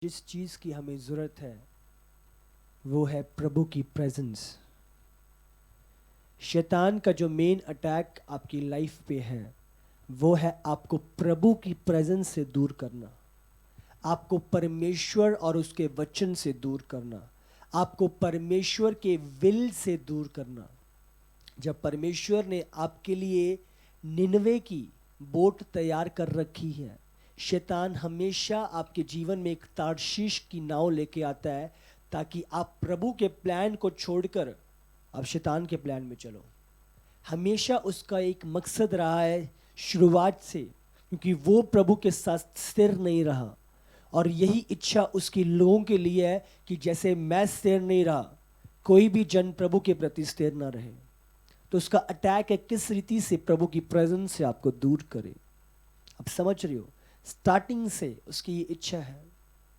जिस चीज़ की हमें ज़रूरत है वो है प्रभु की प्रेजेंस। शैतान का जो मेन अटैक आपकी लाइफ पे है वो है आपको प्रभु की प्रेजेंस से दूर करना, आपको परमेश्वर और उसके वचन से दूर करना, आपको परमेश्वर के विल से दूर करना। जब परमेश्वर ने आपके लिए निनवे की बोट तैयार कर रखी है, शैतान हमेशा आपके जीवन में एक तारशीश की नाव लेके आता है ताकि आप प्रभु के प्लान को छोड़कर अब शैतान के प्लान में चलो। हमेशा उसका एक मकसद रहा है शुरुआत से, क्योंकि वो प्रभु के साथ स्थिर नहीं रहा। और यही इच्छा उसके लोगों के लिए है कि जैसे मैं स्थिर नहीं रहा, कोई भी जन प्रभु के प्रति स्थिर ना रहे। तो उसका अटैक है किस रीति से प्रभु की प्रेजेंस से आपको दूर करे। आप समझ रहे हो, स्टार्टिंग से उसकी ये इच्छा है।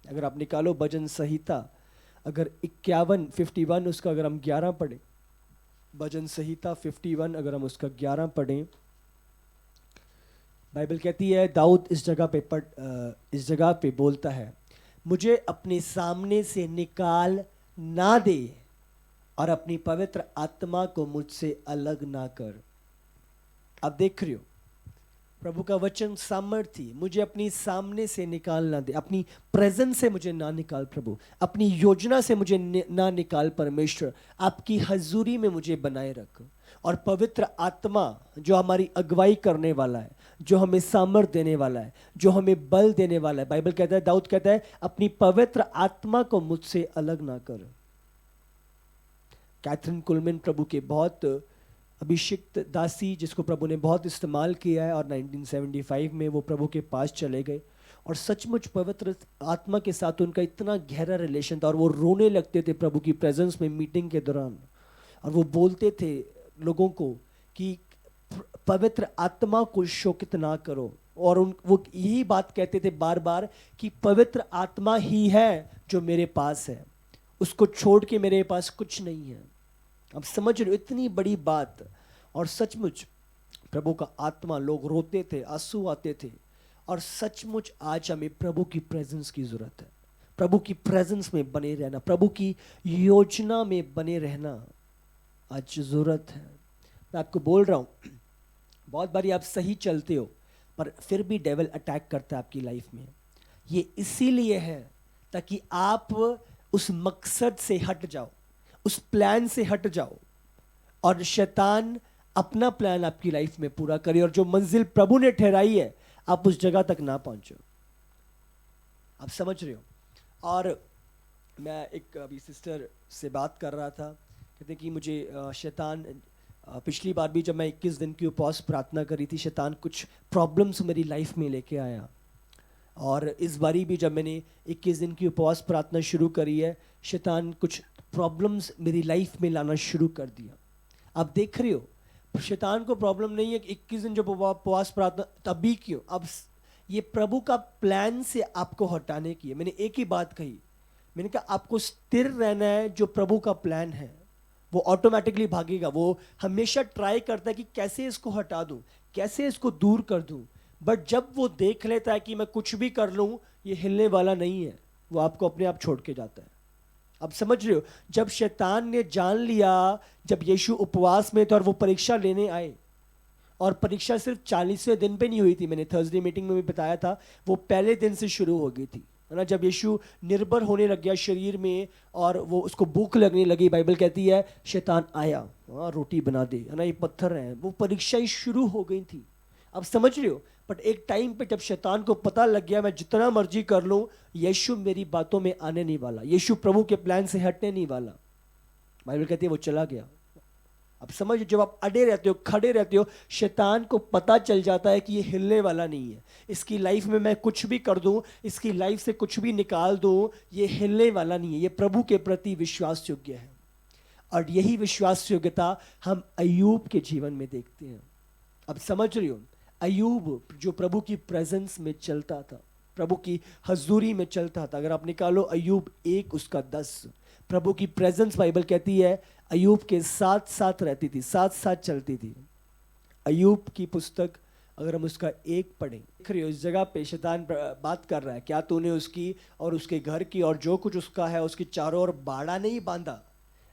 अगर आप निकालो भजन संहिता, अगर 51 उसका अगर हम 11 पढ़े, भजन संहिता 51 अगर हम उसका 11 पढ़ें, बाइबल कहती है, दाऊद इस जगह पे बोलता है, मुझे अपने सामने से निकाल ना दे और अपनी पवित्र आत्मा को मुझसे अलग ना कर। आप देख रहे हो, प्रभु का वचन सामर्थी, मुझे अपनी सामने से निकाल ना दे, अपनी प्रेजेंस से मुझे ना निकाल प्रभु, अपनी योजना से मुझे ना निकाल परमेश्वर, आपकी हजूरी में मुझे बनाए रख। और पवित्र आत्मा जो हमारी अगुवाई करने वाला है, जो हमें सामर्थ देने वाला है, जो हमें बल देने वाला है, बाइबल कहता है, दाऊद कहता है, अपनी पवित्र आत्मा को मुझसे अलग ना कर। कैथरीन कुलमैन प्रभु के बहुत अभिषिक्त दासी, जिसको प्रभु ने बहुत इस्तेमाल किया है, और 1975 में वो प्रभु के पास चले गए और सचमुच पवित्र आत्मा के साथ उनका इतना गहरा रिलेशन था और वो रोने लगते थे प्रभु की प्रेजेंस में मीटिंग के दौरान। और वो बोलते थे लोगों को कि पवित्र आत्मा को शोकित ना करो। और वो यही बात कहते थे बार बार कि पवित्र आत्मा ही है जो मेरे पास है, उसको छोड़ के मेरे पास कुछ नहीं है। अब समझ रहे हो इतनी बड़ी बात। और सचमुच प्रभु का आत्मा, लोग रोते थे, आंसू आते थे। और सचमुच आज हमें प्रभु की प्रेजेंस की जरूरत है, प्रभु की प्रेजेंस में बने रहना, प्रभु की योजना में बने रहना आज जरूरत है। मैं आपको बोल रहा हूं, बहुत बारी आप सही चलते हो पर फिर भी डेविल अटैक करता है आपकी लाइफ में। ये इसीलिए है ताकि आप उस मकसद से हट जाओ, उस प्लान से हट जाओ और शैतान अपना प्लान आपकी लाइफ में पूरा करे, और जो मंजिल प्रभु ने ठहराई है आप उस जगह तक ना पहुंचो। आप समझ रहे हो। और मैं एक अभी सिस्टर से बात कर रहा था, कहते कि मुझे शैतान, पिछली बार भी जब मैं 21 दिन की उपवास प्रार्थना करी थी, शैतान कुछ प्रॉब्लम्स मेरी लाइफ में लेके आया। और इस बारी भी जब मैंने 21 दिन की उपवास प्रार्थना शुरू करी है, शैतान कुछ प्रॉब्लम्स मेरी लाइफ में लाना शुरू कर दिया। आप देख रहे हो, शैतान को प्रॉब्लम नहीं है कि 21 दिन जब उपवास प्रार्थना तभी क्यों, अब ये प्रभु का प्लान से आपको हटाने की है। मैंने एक ही बात कही, मैंने कहा आपको स्थिर रहना है, जो प्रभु का प्लान है वो ऑटोमेटिकली भागेगा। वो हमेशा ट्राई करता है कि कैसे इसको हटा दूं, कैसे इसको दूर कर दूं। बट जब वो देख लेता है कि मैं कुछ भी कर लूं ये हिलने वाला नहीं है, वो आपको अपने आप छोड़ के जाता है। अब समझ रहे हो, जब शैतान ने जान लिया, जब यीशु उपवास में थे और वो परीक्षा लेने आए, और परीक्षा सिर्फ 40वें दिन पे नहीं हुई थी, मैंने थर्सडे मीटिंग में भी बताया था, वो पहले दिन से शुरू हो गई थी, है ना। जब यीशु निर्भर होने लग गया शरीर में और वो उसको भूख लगने लगी, बाइबल कहती है शैतान आया, हाँ रोटी बना दे, है ना, ये पत्थर है, वो परीक्षाएं शुरू हो गई थी। अब समझ रहे हो। बट एक टाइम पे जब शैतान को पता लग गया मैं जितना मर्जी कर लूं यीशु मेरी बातों में आने नहीं वाला, यीशु प्रभु के प्लान से हटने नहीं वाला, बाइबल कहती है वो चला गया। अब समझ, जब आप अड़े रहते हो, खड़े रहते हो, शैतान को पता चल जाता है कि ये हिलने वाला नहीं है, इसकी लाइफ में मैं कुछ भी कर दूं, इसकी लाइफ से कुछ भी निकाल दूं, ये हिलने वाला नहीं है, ये प्रभु के प्रति विश्वास योग्य है। और यही विश्वास योग्यता हम अय्यूब के जीवन में देखते हैं। अब समझ रही हो, अय्यूब जो प्रभु की प्रेजेंस में चलता था, प्रभु की हजूरी में चलता था। अगर आप निकालो अय्यूब 1 उसका 10, प्रभु की प्रेजेंस बाइबल कहती है अय्यूब के साथ साथ रहती थी, साथ साथ चलती थी। अय्यूब की पुस्तक अगर हम उसका 1 पढ़ें, देख रहे हो इस जगह पे शैतान बात कर रहा है, क्या तूने उसकी और उसके घर की और जो कुछ उसका है उसकी चारों ओर बाड़ा नहीं बांधा।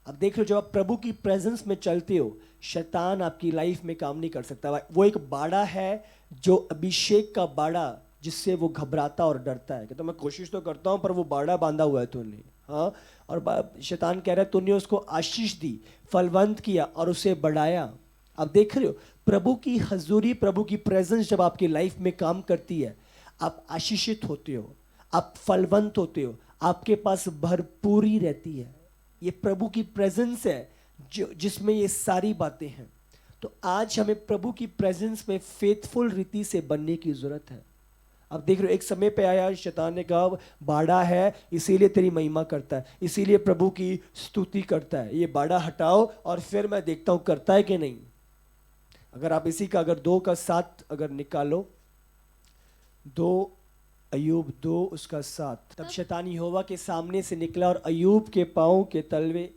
अब देख रहे हो जब आप प्रभु की प्रेजेंस में चलते हो, शैतान आपकी लाइफ में काम नहीं कर सकता। वो एक बाड़ा है, जो अभिषेक का बाड़ा, जिससे वो घबराता और डरता है कि तो मैं कोशिश तो करता हूँ पर वो बाड़ा बांधा हुआ है तूने। हाँ, और शैतान कह रहा है तूने उसको आशीष दी, फलवंत किया और उसे बढ़ाया। अब देख रहे हो प्रभु की हजूरी, प्रभु की प्रेजेंस जब आपकी लाइफ में काम करती है, आप आशीषित होते हो, आप फलवंत होते हो, आपके पास भरपूरी रहती है। ये प्रभु की प्रेजेंस है जो जिसमें ये सारी बातें हैं। तो आज हमें प्रभु की प्रेजेंस में फेथफुल रीति से बनने की जरूरत है। अब देख रहे हो एक समय पे आया, शैतान ने कहा बाड़ा है इसीलिए तेरी महिमा करता है, इसीलिए प्रभु की स्तुति करता है, ये बाड़ा हटाओ और फिर मैं देखता हूं करता है कि नहीं। अगर आप इसी का अगर 2:7 अगर निकालो, 2 अय्यूब 2:7, तब शैतान यहोवा के सामने से निकला और अय्यूब के पांव के तलवे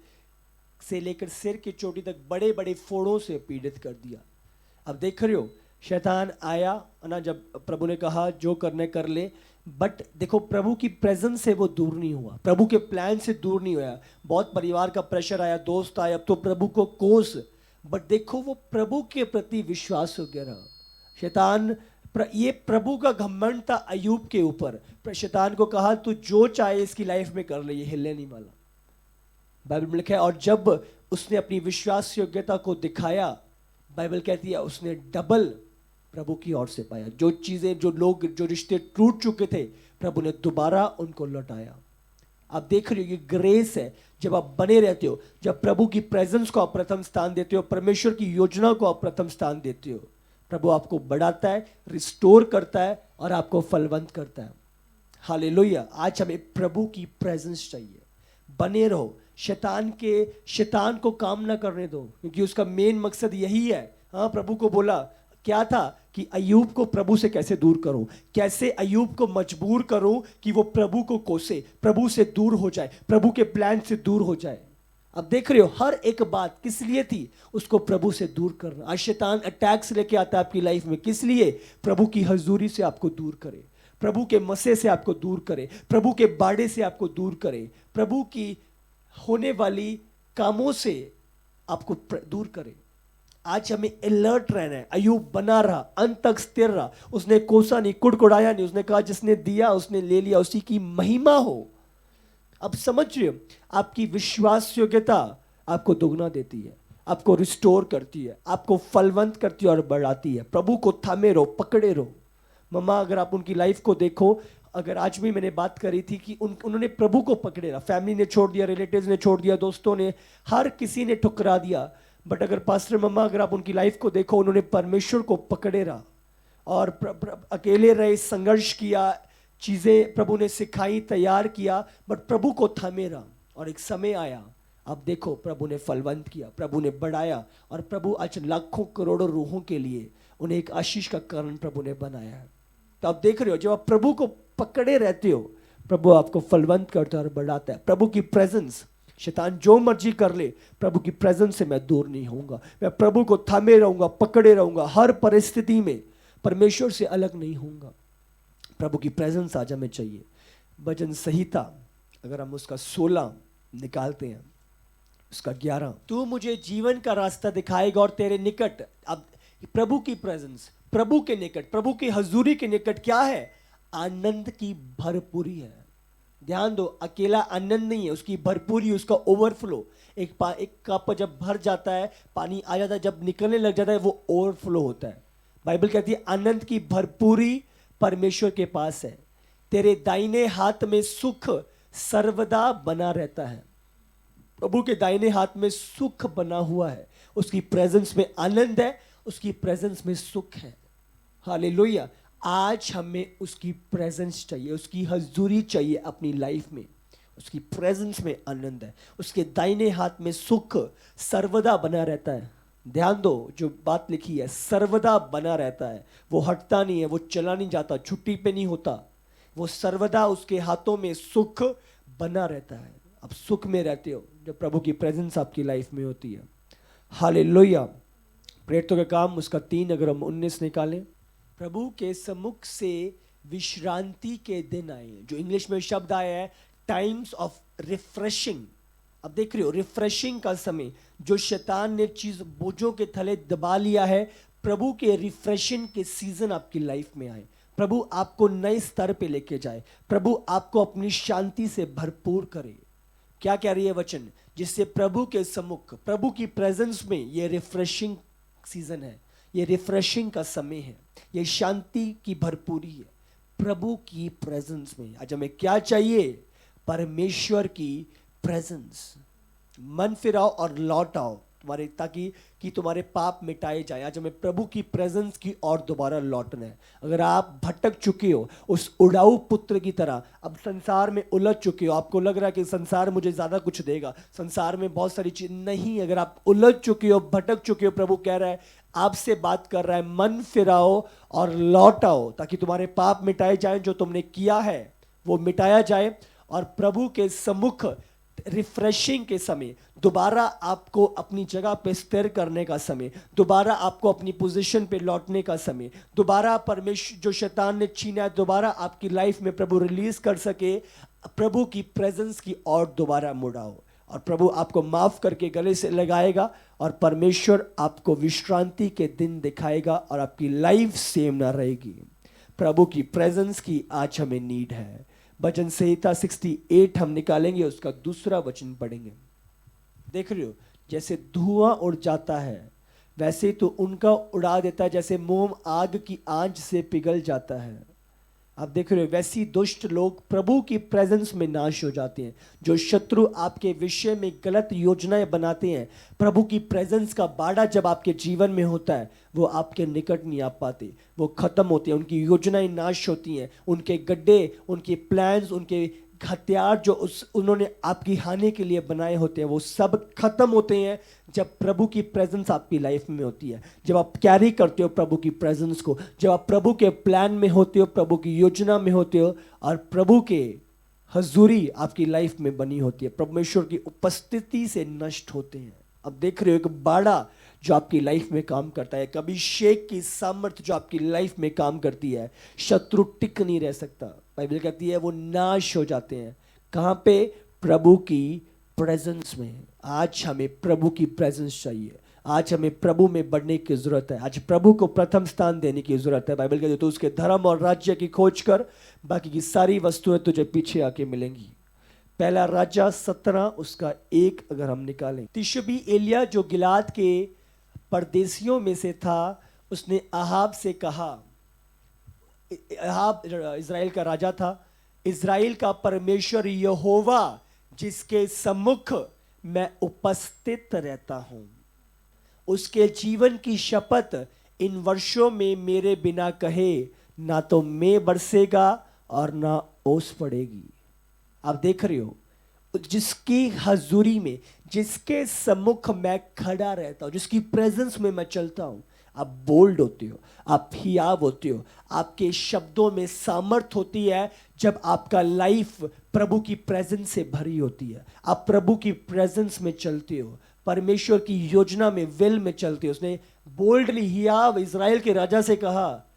से लेकर सिर की चोटी तक बड़े बड़े फोड़ों से पीड़ित कर दिया। अब देख रहे हो शैतान आया ना, जब प्रभु ने कहा जो करने कर ले, बट देखो प्रभु की प्रेजेंस से वो दूर नहीं हुआ, प्रभु के प्लान से दूर नहीं हुआ। बहुत परिवार का प्रेशर आया, दोस्त आए, अब तो प्रभु को कोस, बट देखो वो प्रभु के प्रति विश्वास हो गया रहा। शैतान ये प्रभु का घमंड था अय्यूब के ऊपर। शैतान को कहा तू जो चाहे इसकी लाइफ में कर ले, ये हिलने नहीं वाला। बाइबल में लिखा है और जब उसने अपनी विश्वास योग्यता को दिखाया, बाइबल कहती है उसने डबल प्रभु की ओर से पाया। जो चीजें, जो लोग, जो रिश्ते टूट चुके थे, प्रभु ने दोबारा उनको लौटाया। आप देख रहे हो ये ग्रेस है, जब आप बने रहते हो, जब प्रभु की प्रेजेंस को आप प्रथम स्थान देते हो, परमेश्वर की योजना को आप प्रथम स्थान देते हो, प्रभु आपको बढ़ाता है, रिस्टोर करता है और आपको फलवंत करता है। हालेलुया। आज हमें प्रभु की प्रेजेंस चाहिए। बने रहो, शैतान को काम ना करने दो, क्योंकि उसका मेन मकसद यही है। हाँ, प्रभु को बोला क्या था कि अय्यूब को प्रभु से कैसे दूर करूं, कैसे अय्यूब को मजबूर करूं कि वो प्रभु को कोसे, प्रभु से दूर हो जाए, प्रभु के प्लान से दूर हो जाए। अब देख रहे हो हर एक बात किस लिए थी, उसको प्रभु से दूर करना। आज शैतान अटैक्स लेके आता है आपकी लाइफ में, किस लिए? प्रभु की हजूरी से आपको दूर करे, प्रभु के मसे से आपको दूर करे, प्रभु के बाड़े से आपको दूर करे, प्रभु की होने वाली कामों से आपको दूर करे। आज हमें अलर्ट रहना है। अय्यूब बना रहा, अंत तक स्थिर रहा, उसने कोसा नहीं, कुड़कुड़ाया नहीं, उसने कहा जिसने दिया उसने ले लिया, उसी की महिमा हो। अब समझ रहे हो, आपकी विश्वास योग्यता आपको दुगना देती है, आपको रिस्टोर करती है, आपको फलवंत करती है और बढ़ाती है। प्रभु को थामे रहो, पकड़े रहो। मम्मा, अगर आप उनकी लाइफ को देखो, अगर आज भी मैंने बात करी थी कि उन्होंने प्रभु को पकड़े रहा। फैमिली ने छोड़ दिया, रिलेटिव्स ने छोड़ दिया, दोस्तों ने, हर किसी ने ठुकरा दिया, बट अगर पास्टर मम्मा, अगर आप उनकी लाइफ को देखो, उन्होंने परमेश्वर को पकड़े रहा और अकेले रहे, संघर्ष किया, चीजें प्रभु ने सिखाई, तैयार किया, बट प्रभु को थामे रहा। और एक समय आया, अब देखो प्रभु ने फलवंत किया, प्रभु ने बढ़ाया, और प्रभु आज लाखों करोड़ों रूहों के लिए उन्हें एक आशीष का कारण प्रभु ने बनाया है। तो आप देख रहे हो, जब आप प्रभु को पकड़े रहते हो, प्रभु आपको फलवंत करता है और बढ़ाता है। प्रभु की प्रेजेंस, शैतान जो मर्जी कर ले, प्रभु की प्रेजेंस से मैं दूर नहीं होऊंगा, मैं प्रभु को थामे रहूंगा, पकड़े रहूंगा, हर परिस्थिति में परमेश्वर से अलग नहीं होऊंगा। प्रभु की प्रेजेंस आज हमें चाहिए। भजन संहिता अगर हम उसका 16 निकालते हैं, उसका 11, तू मुझे जीवन का रास्ता दिखाएगा और तेरे निकट। अब प्रभु की प्रेजेंस, प्रभु के निकट, प्रभु की हजूरी के निकट क्या है? आनंद की भरपूरी है। ध्यान दो, अकेला आनंद नहीं है, उसकी भरपूरी, उसका ओवरफ्लो। एक कप जब भर जाता है, पानी आ जाता है, जब निकलने लग जाता है, वो ओवरफ्लो होता है। बाइबल कहती है आनंद की भरपूरी परमेश्वर के पास है, तेरे दाहिने हाथ में सुख सर्वदा बना रहता है। प्रभु के दाहिने हाथ में सुख बना हुआ है, उसकी प्रेजेंस में आनंद है, उसकी प्रेजेंस में सुख है। हालेलुया। आज हमें उसकी प्रेजेंस चाहिए, उसकी हजूरी चाहिए अपनी लाइफ में। उसकी प्रेजेंस में आनंद है, उसके दाहिने हाथ में सुख सर्वदा बना रहता है। ध्यान दो, जो बात लिखी है, सर्वदा बना रहता है, वो हटता नहीं है, वो चला नहीं जाता, छुट्टी पे नहीं होता, वो सर्वदा उसके हाथों में सुख बना रहता है। आप सुख में रहते हो जब प्रभु की प्रेजेंस आपकी लाइफ में होती है। हालेलुया। प्रेरितों का काम उसका 3 अगर हम 19 निकालें, प्रभु के सम्मुख से विश्रांति के दिन आए, जो इंग्लिश में शब्द आया है टाइम्स ऑफ रिफ्रेशिंग। अब देख रहे हो, रिफ्रेशिंग का समय, जो शैतान ने चीज बोझों के थले दबा लिया है, प्रभु के रिफ्रेशिंग के सीजन आपकी लाइफ में आए। प्रभु आपको नए स्तर पे लेके जाए, प्रभु आपको अपनी शांति से भरपूर करे। क्या कह रही है वचन? जिससे प्रभु के सम्मुख, प्रभु की प्रेजेंस में ये रिफ्रेशिंग सीजन है, ये रिफ्रेशिंग का समय है, ये शांति की भरपूरी है प्रभु की प्रेजेंस में। आज हमें क्या चाहिए? परमेश्वर की प्रेजेंस। मन फिराओ और लौट आओ तुम्हारे, ताकि कि तुम्हारे पाप मिटाए जाए। आज हमें प्रभु की प्रेजेंस की और दोबारा लौटना है। अगर आप भटक चुके हो उस उड़ाऊ पुत्र की तरह, अब संसार में उलझ चुके हो, आपको लग रहा है कि संसार मुझे ज्यादा कुछ देगा, संसार में बहुत सारी चीज, नहीं, अगर आप उलझ चुके हो, भटक चुके हो, प्रभु कह रहा है, आपसे बात कर रहा है, मन फिराओ और लौट आओ ताकि तुम्हारे पाप मिटाए जाए, जो तुमने किया है वो मिटाया जाए, और प्रभु के सम्मुख रिफ्रेशिंग के समय, दोबारा आपको अपनी जगह पे स्थिर करने का समय, दोबारा आपको अपनी पोजीशन पे लौटने का समय, दोबारा परमेश्वर जो शैतान ने छीना है, दोबारा आपकी लाइफ में प्रभु रिलीज कर सके। प्रभु की प्रेजेंस की और दोबारा मुड़ाओ, और प्रभु आपको माफ करके गले से लगाएगा, और परमेश्वर आपको विश्रांति के दिन दिखाएगा, और आपकी लाइफ सेम ना रहेगी। प्रभु की प्रेजेंस की आज हमें नीड है। भजन संहिता 68 हम निकालेंगे, उसका दूसरा वचन पढ़ेंगे। देख रहे हो, जैसे धुआं उड़ जाता है वैसे तो उनका उड़ा देता है, जैसे मोम आग की आंच से पिघल जाता है। आप देख रहे हो, वैसी दुष्ट लोग प्रभु की प्रेजेंस में नाश हो जाते हैं। जो शत्रु आपके विषय में गलत योजनाएं बनाते हैं, प्रभु की प्रेजेंस का बाड़ा जब आपके जीवन में होता है, वो आपके निकट नहीं आ पाते, वो खत्म होते हैं, उनकी योजनाएं नाश होती हैं, उनके गड्ढे, उनके प्लान्स, उनके हथियार जो उन्होंने आपकी हानि के लिए बनाए होते हैं, वो सब खत्म होते हैं जब प्रभु की प्रेजेंस आपकी लाइफ में होती है। जब आप कैरी करते हो प्रभु की प्रेजेंस को, जब आप प्रभु के प्लान में होते हो, प्रभु की योजना में होते हो, और प्रभु के हजूरी आपकी लाइफ में बनी होती है, परमेश्वर की उपस्थिति से नष्ट होते हैं। अब देख रहे हो, एक बाड़ा जो आपकी लाइफ में काम करता है, कभी शेख की सामर्थ जो आपकी लाइफ में काम करती है, शत्रु टिक नहीं रह सकता। बाइबल कहती है वो नाश हो जाते हैं। कहाँ पे? प्रभु की प्रेजेंस में। आज हमें प्रभु की प्रेजेंस चाहिए, आज हमें प्रभु में बढ़ने की जरूरत है, आज प्रभु को प्रथम स्थान देने की जरूरत है। बाइबल कहती है तो उसके धर्म और राज्य की खोज कर, बाकी की सारी वस्तुएं तुझे पीछे आके मिलेंगी। पहला राजा 17 उसका 1 अगर हम निकालें। तिशबी एलिया जो गिलाद के परदेशियों में से था, उसने अहाब से कहा, अहाब इज़राइल का राजा था, इज़राइल का परमेश्वर यहोवा जिसके सम्मुख मैं उपस्थित रहता हूं, उसके जीवन की शपथ इन वर्षों में मेरे बिना कहे, ना तो मैं बरसेगा और ना ओस पड़ेगी। आप देख रहे हो, जिसकी हजूरी में, जिसके सम्मुख मैं खड़ा रहता हूं, जिसकी प्रेजेंस में मैं चलता हूं, आप बोल्ड होते हो, आप हियाव होते हो, आपके शब्दों में सामर्थ होती है जब आपका लाइफ प्रभु की प्रेजेंस से भरी होती है। आप प्रभु की प्रेजेंस में चलते हो, परमेश्वर की योजना में, विल में चलते हो। उसने बोल्डली हियाव इज़राइल के राजा से कहा,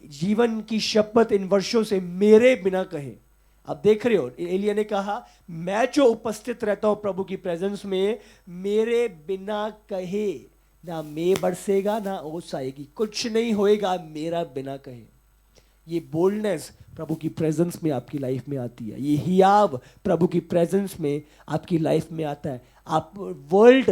जीवन की शपथ इन वर्षों से मेरे बिना कहे। आप देख रहे हो, एलिया ने कहा मैं जो उपस्थित रहता हूं प्रभु की प्रेजेंस में, मेरे बिना कहे, ना मैं बरसेगा ना ओस आएगी, कुछ नहीं होएगा मेरा बिना कहे। ये बोल्डनेस प्रभु की प्रेजेंस में आपकी लाइफ में आती है, ये हियाव प्रभु की प्रेजेंस में आपकी लाइफ में आता है। आप वर्ल्ड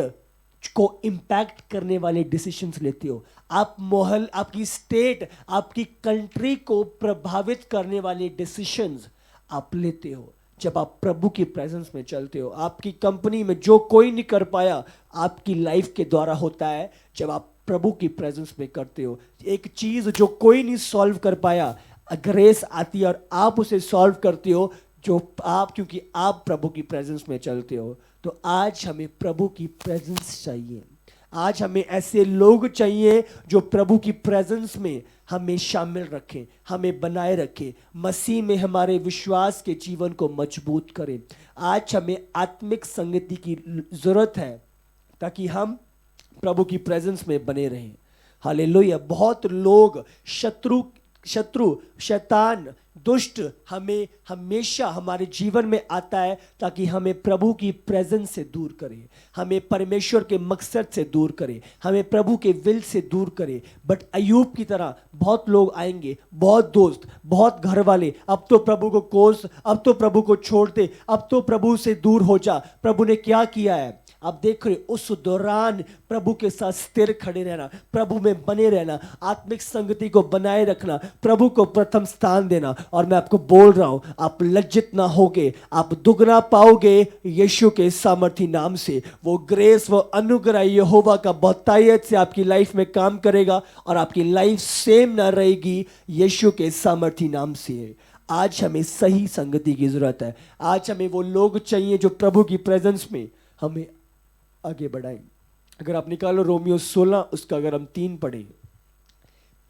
को इम्पैक्ट करने वाले डिसीजंस लेते हो, आप मोहल, आपकी स्टेट, आपकी कंट्री को प्रभावित करने वाले डिसीजंस आप लेते हो जब आप प्रभु की प्रेजेंस में चलते हो। आपकी कंपनी में जो कोई नहीं कर पाया, आपकी लाइफ के द्वारा होता है जब आप प्रभु की प्रेजेंस में करते हो। एक चीज जो कोई नहीं सॉल्व कर पाया, ग्रेस आती है और आप उसे सॉल्व करते हो, जो आप, क्योंकि आप प्रभु की प्रेजेंस में चलते हो। तो आज हमें प्रभु की प्रेजेंस चाहिए, आज हमें ऐसे लोग चाहिए जो प्रभु की प्रेजेंस में हमें शामिल रखें, हमें बनाए रखें, मसीह में हमारे विश्वास के जीवन को मजबूत करें। आज हमें आत्मिक संगति की जरूरत है ताकि हम प्रभु की प्रेजेंस में बने रहें। हालेलुया। बहुत लोग शत्रु शत्रु, शैतान, दुष्ट हमें हमेशा हमारे जीवन में आता है ताकि हमें प्रभु की प्रेजेंस से दूर करे, हमें परमेश्वर के मकसद से दूर करे, हमें प्रभु के विल से दूर करे। बट अय्यूब की तरह बहुत लोग आएंगे, बहुत दोस्त, बहुत घर वाले, अब तो प्रभु को कोस, अब तो प्रभु को छोड़ दे, अब तो प्रभु से दूर हो जा। प्रभु ने क्या किया है आप देख रहे, उस दौरान प्रभु के साथ स्थिर खड़े रहना, प्रभु में बने रहना, आत्मिक संगति को बनाए रखना, प्रभु को प्रथम स्थान देना। और मैं आपको बोल रहा हूं, आप लज्जित ना होगे, आप दुगना पाओगे यीशु के सामर्थी नाम से। वो ग्रेस, वो अनुग्रह यहोवा का बहुतायत से आपकी लाइफ में काम करेगा और आपकी लाइफ सेम ना रहेगी यीशु के सामर्थी नाम से। आज हमें सही संगति की जरूरत है। आज हमें वो लोग चाहिए जो प्रभु की प्रेजेंस में हमें आगे बढ़ाएं। अगर आप निकालो रोमियो 16, उसका अगर हम 3 पढ़े,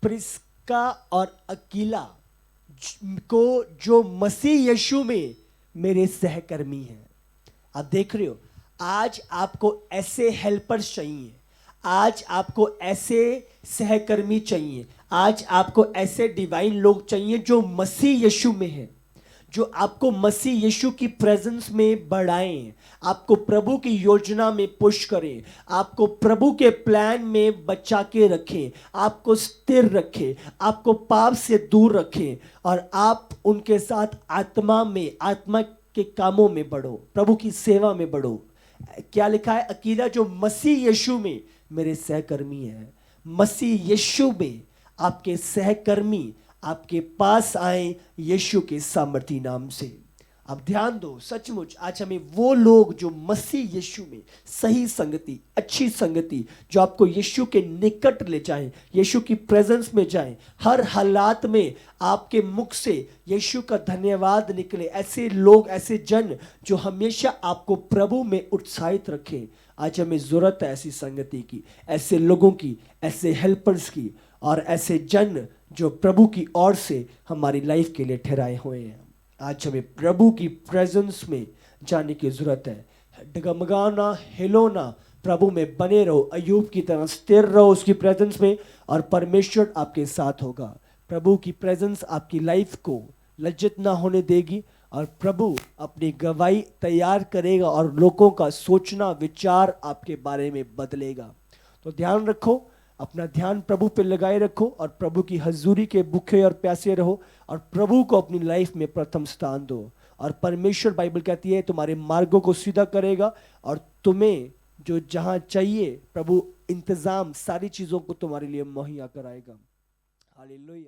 प्रिस्का और अकीला को जो मसीह यीशु में मेरे सहकर्मी हैं। आप देख रहे हो, आज आपको ऐसे हेल्पर्स चाहिए, आज आपको ऐसे सहकर्मी चाहिए, आज आपको ऐसे डिवाइन लोग चाहिए जो मसीह यीशु में हैं, जो आपको मसीह यीशु की प्रेजेंस में बढ़ाएं, आपको प्रभु की योजना में पुश करें, आपको प्रभु के प्लान में बचा के रखें, आपको स्थिर रखें, आपको पाप से दूर रखें और आप उनके साथ आत्मा में, आत्मा के कामों में बढ़ो, प्रभु की सेवा में बढ़ो। क्या लिखा है? अकीला जो मसीह यीशु में मेरे सहकर्मी है। मसीह यीशु में आपके सहकर्मी आपके पास आए यीशु के सामर्थी नाम से। अब ध्यान दो, सचमुच आज हमें वो लोग जो मसीह यीशु में सही संगति, अच्छी संगति, जो आपको यीशु के निकट ले जाएं, यीशु की प्रेजेंस में जाएं, हर हालात में आपके मुख से यीशु का धन्यवाद निकले, ऐसे लोग, ऐसे जन जो हमेशा आपको प्रभु में उत्साहित रखें। आज हमें जरूरत है ऐसी संगति की, ऐसे लोगों की, ऐसे हेल्पर्स की और ऐसे जन जो प्रभु की ओर से हमारी लाइफ के लिए ठहराए हुए हैं। आज हमें प्रभु की प्रेजेंस में जाने की जरूरत है। डगमगाना, हिलो ना, प्रभु में बने रहो, अय्यूब की तरह स्थिर रहो उसकी प्रेजेंस में और परमेश्वर आपके साथ होगा। प्रभु की प्रेजेंस आपकी लाइफ को लज्जित ना होने देगी और प्रभु अपनी गवाही तैयार करेगा और लोगों का सोचना, विचार आपके बारे में बदलेगा। तो ध्यान रखो, अपना ध्यान प्रभु पे लगाए रखो और प्रभु की हजूरी के भूखे और प्यासे रहो और प्रभु को अपनी लाइफ में प्रथम स्थान दो। और परमेश्वर, बाइबल कहती है, तुम्हारे मार्गों को सीधा करेगा और तुम्हें जो जहां चाहिए प्रभु इंतजाम सारी चीजों को तुम्हारे लिए मुहैया कराएगा। हालेलुया।